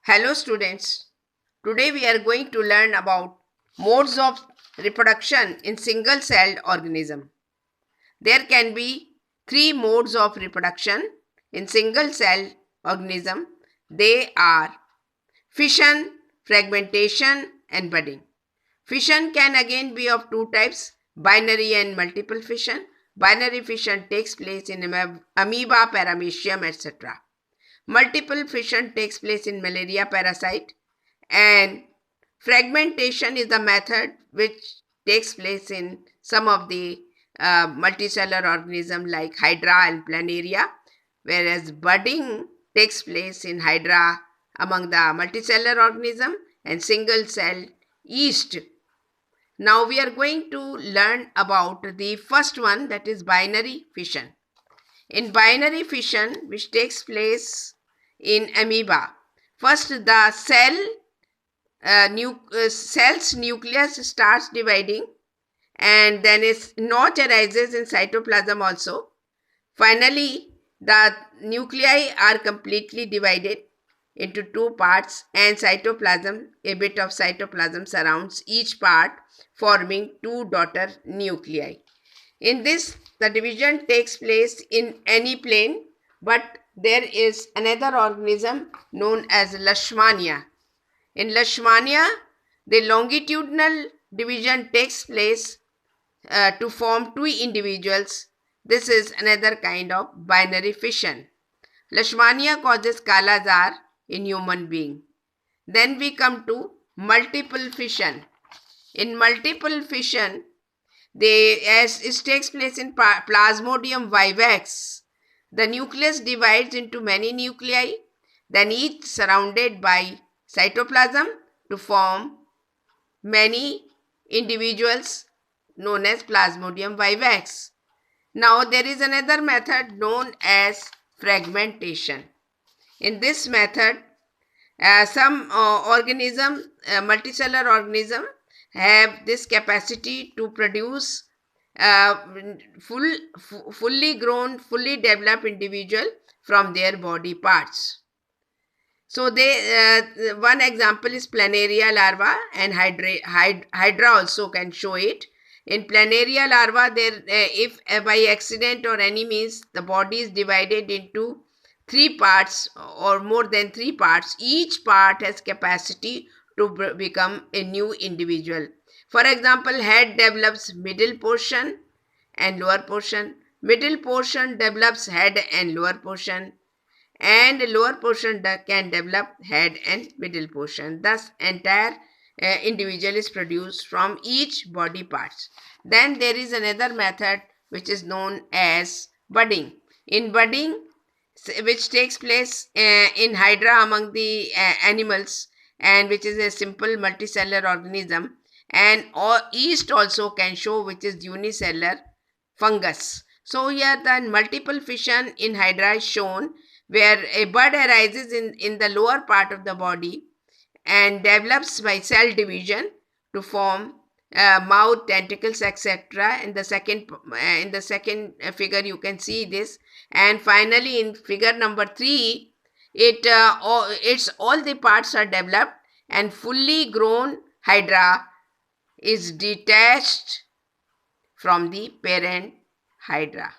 Hello students, today we are going to learn about modes of reproduction in single-celled organism. There can be three modes of reproduction in single-celled organism. They are fission, fragmentation and budding. Fission can again be of two types, binary and multiple fission. Binary fission takes place in amoeba, paramecium, etc. Multiple fission takes place in malaria parasite, and fragmentation is the method which takes place in some of the multicellular organisms like Hydra and Planaria, whereas budding takes place in Hydra among the multicellular organism and single cell yeast. Now we are going to learn about the first one, that is binary fission. In binary fission, which takes place in amoeba, first the cell's nucleus starts dividing, and then its notch arises in cytoplasm also. Finally, the nuclei are completely divided into two parts, and a bit of cytoplasm surrounds each part, forming two daughter nuclei. In this, the division takes place in any plane, but there is another organism known as Leishmania. In Leishmania, the longitudinal division takes place to form two individuals. This is another kind of binary fission. Leishmania causes Kala Azar in human being. Then we come to multiple fission. In multiple fission, as it takes place in Plasmodium vivax, the nucleus divides into many nuclei, then each surrounded by cytoplasm to form many individuals known as Plasmodium vivax. Now there is another method known as fragmentation. In this method, some multicellular organism have this capacity to produce fully grown, fully developed individual from their body parts. So one example is Planaria larva, and Hydra also can show it. In Planaria larva, if by accident or any means the body is divided into three parts or more than three parts, each part has capacity to become a new individual. For example, head develops middle portion and lower portion. Middle portion develops head and lower portion, and lower portion can develop head and middle portion. Thus, entire individual is produced from each body parts. Then there is another method which is known as budding. In budding, which takes place in Hydra among the animals, and which is a simple multicellular organism, and yeast also can show, which is unicellular fungus. So here the multiple fission in Hydra is shown, where a bud arises in the lower part of the body and develops by cell division to form mouth, tentacles, etc. In the second figure you can see this, and finally in figure number 3, it's all the parts are developed and fully grown Hydra is detached from the parent Hydra.